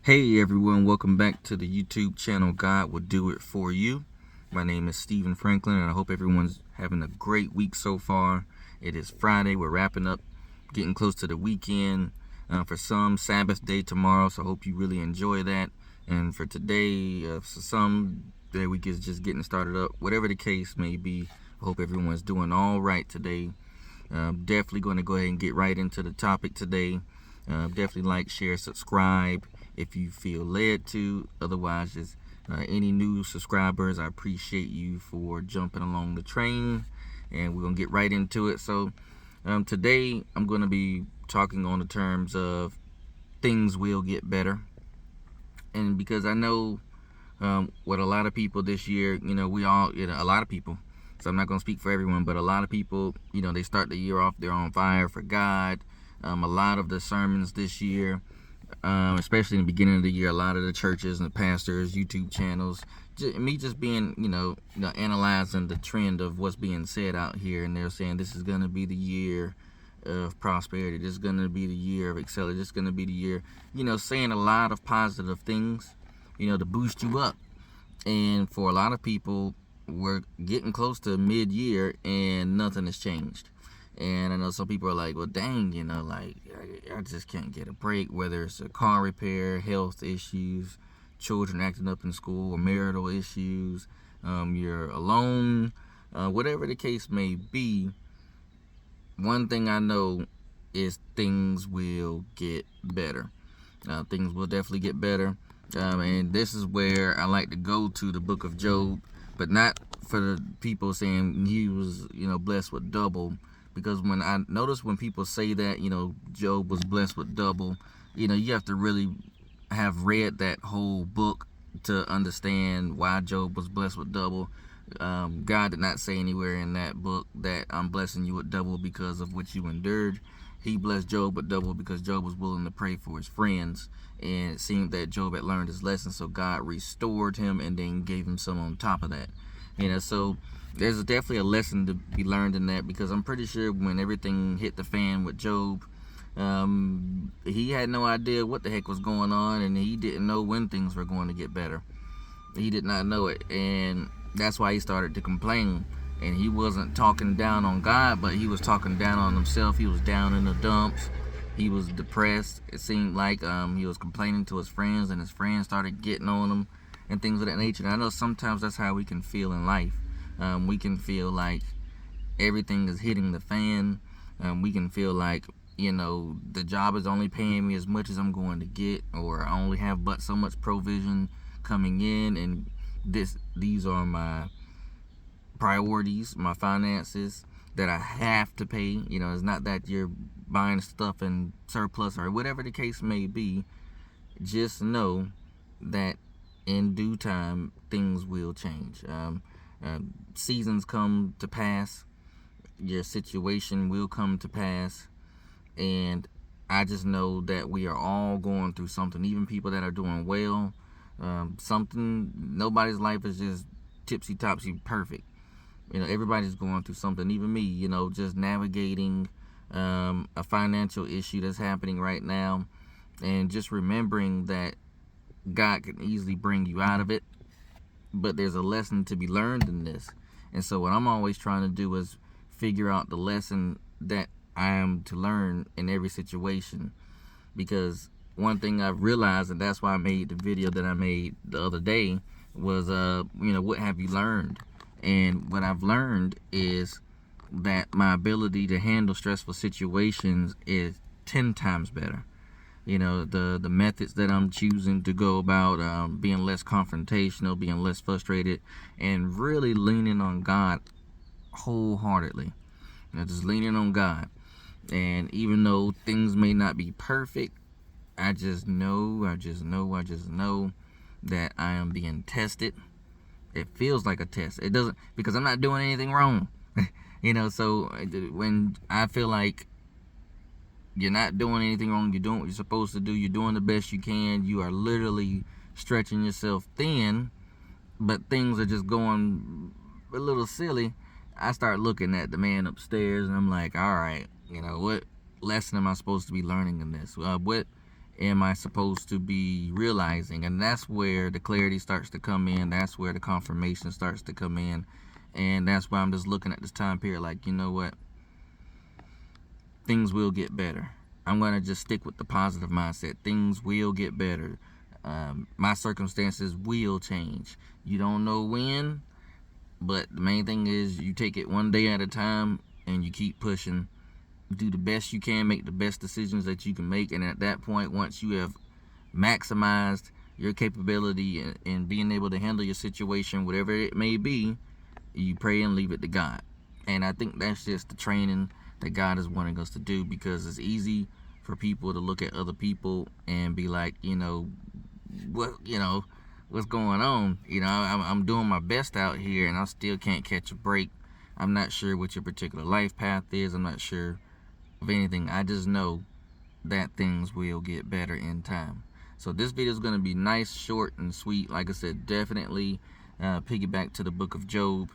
Hey everyone, welcome back to the YouTube channel God Will Do It For You. My name is Stephen Franklin and I hope everyone's having a great week so far. It is Friday, we're wrapping up, getting close to the weekend. For some, Sabbath day tomorrow, so I hope you really enjoy that. And for today, for some, their week is just getting started up. Whatever the case may be, I hope everyone's doing all right today. Definitely going to go ahead and get right into the topic today. Definitely like, share, subscribe if you feel led to. Otherwise, just any new subscribers, I appreciate you for jumping along the train, and we're gonna get right into it. So today I'm going to be talking on the terms of things will get better. And because I know what a lot of people this year, we all, a lot of people, so I'm not going to speak for everyone, but a lot of people, they start the year off, they're on fire for God. A lot of the sermons this year, especially in the beginning of the year, a lot of the churches and the pastors, YouTube channels, me just being, analyzing the trend of what's being said out here, and they're saying this is going to be the year of prosperity, this is going to be the year of acceleration, this is going to be the year, saying a lot of positive things, to boost you up. And for a lot of people, we're getting close to mid-year and nothing has changed. And I know some people are like, well, dang, I just can't get a break, whether it's a car repair, health issues, children acting up in school, or marital issues, you're alone, whatever the case may be. One thing I know is things will get better. Things will definitely get better. And this is where I like to go to the book of Job, but not for the people saying he was, blessed with double. Because when I notice when people say that, Job was blessed with double, you have to really have read that whole book to understand why Job was blessed with double. God did not say anywhere in that book that I'm blessing you with double because of what you endured. He blessed Job with double because Job was willing to pray for his friends, and it seemed that Job had learned his lesson, so God restored him and then gave him some on top of that. So there's definitely a lesson to be learned in that, because I'm pretty sure when everything hit the fan with Job, he had no idea what the heck was going on, and he didn't know when things were going to get better. He did not know it, and that's why he started to complain. And he wasn't talking down on God, but he was talking down on himself. He was down in the dumps. He was depressed. It seemed like he was complaining to his friends, and his friends started getting on him and things of that nature. And I know sometimes that's how we can feel in life. We can feel like everything is hitting the fan. We can feel like, the job is only paying me as much as I'm going to get, or I only have but so much provision coming in, and these are my priorities, my finances that I have to pay. It's not that you're buying stuff in surplus or whatever the case may be. Just know that in due time things will change. Seasons come to pass, your situation will come to pass, and I just know that we are all going through something, even people that are doing well. Nobody's life is just tipsy-topsy perfect. Everybody's going through something, even me, just navigating a financial issue that's happening right now, and just remembering that God can easily bring you out of it, but there's a lesson to be learned in this. And so what I'm always trying to do is figure out the lesson that I am to learn in every situation. Because one thing I've realized, and that's why I made the video that I made the other day, was what have you learned? And what I've learned is that my ability to handle stressful situations is 10 times better. The methods that I'm choosing to go about being less confrontational, being less frustrated, and really leaning on God wholeheartely. Just leaning on God. And even though things may not be perfect, I just know that I am being tested. It feels like a test. It doesn't, because I'm not doing anything wrong. So when I feel like you're not doing anything wrong, you're doing what you're supposed to do, you're doing the best you can, you are literally stretching yourself thin, but things are just going a little silly, I start looking at the man upstairs and I'm like, all right, what lesson am I supposed to be learning in this? What am I supposed to be realizing? And that's where the clarity starts to come in. That's where the confirmation starts to come in. And that's why I'm just looking at this time period like, you know what? Things will get better. I'm going to just stick with the positive mindset. Things will get better. My circumstances will change. You don't know when, but the main thing is you take it one day at a time and you keep pushing. Do the best you can, make the best decisions that you can make, and at that point, once you have maximized your capability in being able to handle your situation, whatever it may be, you pray and leave it to God. And I think that's just the training that God is wanting us to do, because it's easy for people to look at other people and be like, what's going on? I'm doing my best out here and I still can't catch a break. I'm not sure what your particular life path is. I'm not sure of anything. I just know that things will get better in time. So this video is going to be nice, short, and sweet. Like I said, definitely piggyback to the book of Job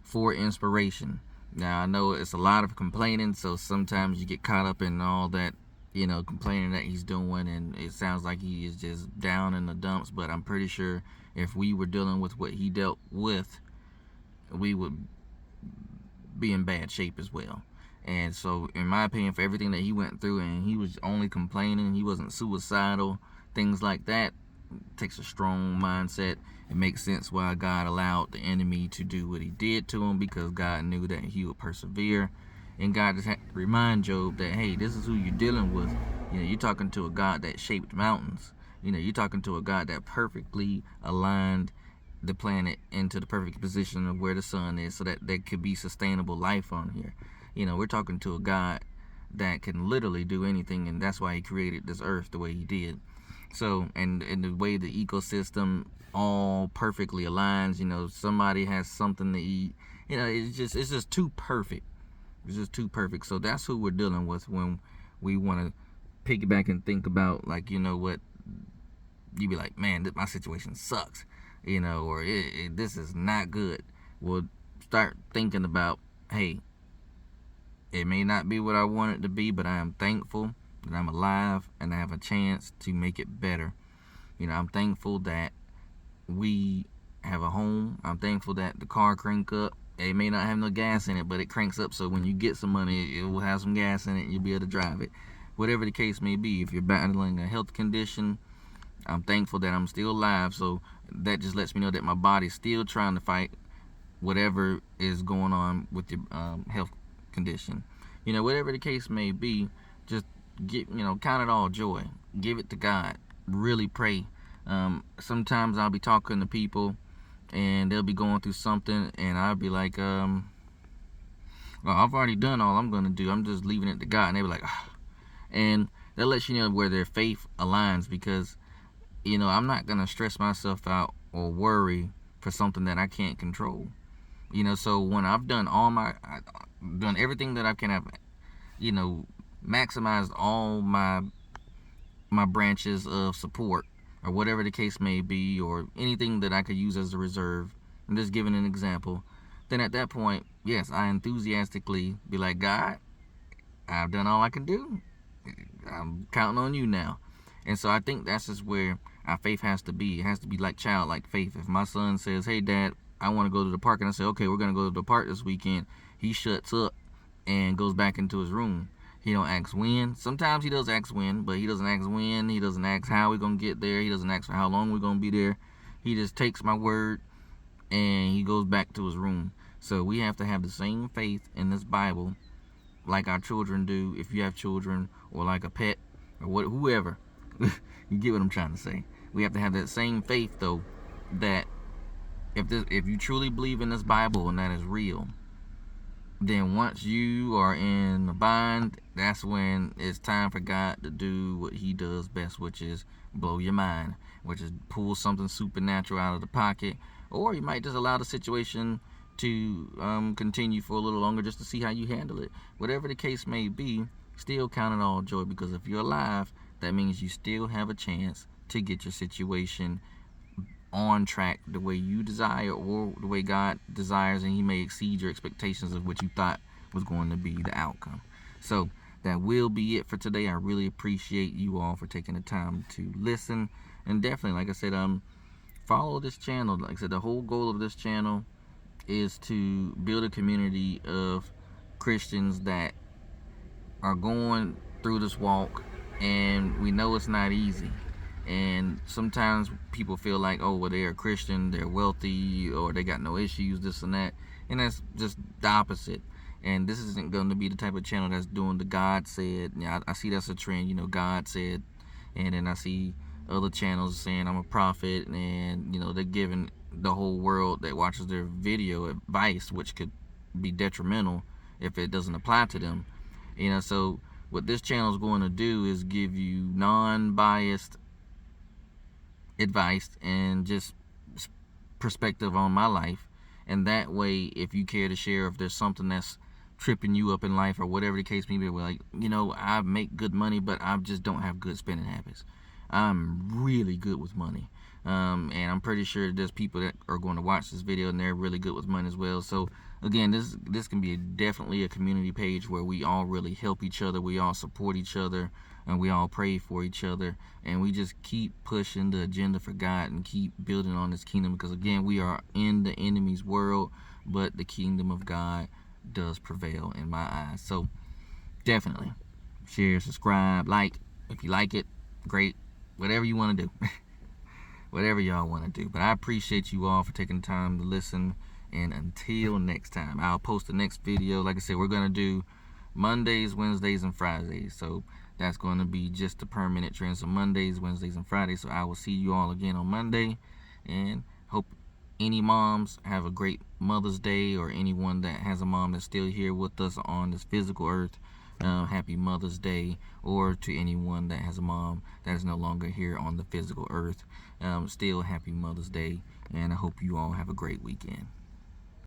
for inspiration. Now, I know it's a lot of complaining, so sometimes you get caught up in all that, complaining that he's doing, and it sounds like he is just down in the dumps. But I'm pretty sure if we were dealing with what he dealt with, we would be in bad shape as well. And so, in my opinion, for everything that he went through, and he was only complaining, he wasn't suicidal, things like that, takes a strong mindset. It makes sense why God allowed the enemy to do what he did to him, because God knew that he would persevere. And God just had to remind Job that, hey, this is who you're dealing with. You're talking to a God that shaped mountains. You're talking to a God that perfectly aligned the planet into the perfect position of where the sun is, so that there could be sustainable life on here. We're talking to a God that can literally do anything, and that's why he created this earth the way he did. So, and the way the ecosystem all perfectly aligns, somebody has something to eat. It's just too perfect. It's just too perfect. So that's who we're dealing with when we want to piggyback and think about, like, what, you be like, man, my situation sucks, or this is not good. Well, start thinking about, hey, it may not be what I want it to be, but I am thankful that I'm alive and I have a chance to make it better. I'm thankful that we have a home. I'm thankful that the car crank up. It may not have no gas in it, but it cranks up, so when you get some money, it will have some gas in it and you'll be able to drive it. Whatever the case may be, if you're battling a health condition, I'm thankful that I'm still alive, so that just lets me know that my body's still trying to fight whatever is going on with your health condition. Whatever the case may be, just count it all joy. Give it to God. Really pray. Sometimes I'll be talking to people and they'll be going through something, and I'll be like, well, I've already done all I'm going to do. I'm just leaving it to God. And they'll be like, ah. And that lets you know where their faith aligns, because, I'm not going to stress myself out or worry for something that I can't control. So when I've done done everything that I can have, maximized all my branches of support, or whatever the case may be, or anything that I could use as a reserve, I'm just giving an example, then at that point, yes, I enthusiastically be like, God, I've done all I can do. I'm counting on you now. And so I think that's just where our faith has to be. It has to be like childlike faith. If my son says, hey, Dad, I want to go to the park, and I say, okay, we're going to go to the park this weekend, he shuts up and goes back into his room. He don't ask when. Sometimes he does ask when, but he doesn't ask when. He doesn't ask how we're going to get there. He doesn't ask for how long we're going to be there. He just takes my word and he goes back to his room. So we have to have the same faith in this Bible like our children do, if you have children, or like a pet, or whoever. You get what I'm trying to say. We have to have that same faith, though, that if you truly believe in this Bible and that is real, then once you are in a bind, that's when it's time for God to do what he does best, which is blow your mind, which is pull something supernatural out of the pocket, or you might just allow the situation to continue for a little longer just to see how you handle it. Whatever the case may be, still count it all joy, because if you're alive, that means you still have a chance to get your situation on track the way you desire, or the way God desires, and he may exceed your expectations of what you thought was going to be the outcome. So that will be it for today. I really appreciate you all for taking the time to listen. And definitely, like I said, follow this channel. Like I said, the whole goal of this channel is to build a community of Christians that are going through this walk, and we know it's not easy. And sometimes people feel like, oh, well, they're a Christian, they're wealthy, or they got no issues, this and that. And that's just the opposite. And this isn't going to be the type of channel that's doing the God said. Yeah, I see that's a trend, you know, God said. And then I see other channels saying I'm a prophet, and, you know, they're giving the whole world that watches their video advice, which could be detrimental if it doesn't apply to them. You know, so what this channel is going to do is give you non-biased advice and just perspective on my life. And that way, if you care to share, if there's something that's tripping you up in life or whatever the case may be, like, you know, I make good money, but I just don't have good spending habits. I'm really good with money. And I'm pretty sure there's people that are going to watch this video and they're really good with money as well. So again, this can be definitely a community page where we all really help each other, we all support each other, and we all pray for each other, and we just keep pushing the agenda for God and keep building on this kingdom, because again, we are in the enemy's world, but the kingdom of God does prevail in my eyes. So definitely share, subscribe, like. If you like it, great. Whatever you want to do. Whatever y'all want to do. But I appreciate you all for taking the time to listen. And until next time, I'll post the next video. Like I said, we're going to do Mondays, Wednesdays, and Fridays. So that's going to be just the permanent trend. So Mondays, Wednesdays, and Fridays. So I will see you all again on Monday. And hope any moms have a great Mother's Day, or anyone that has a mom that's still here with us on this physical earth. Happy Mother's Day. Or to anyone that has a mom that is no longer here on the physical earth, still happy Mother's Day. And I hope you all have a great weekend.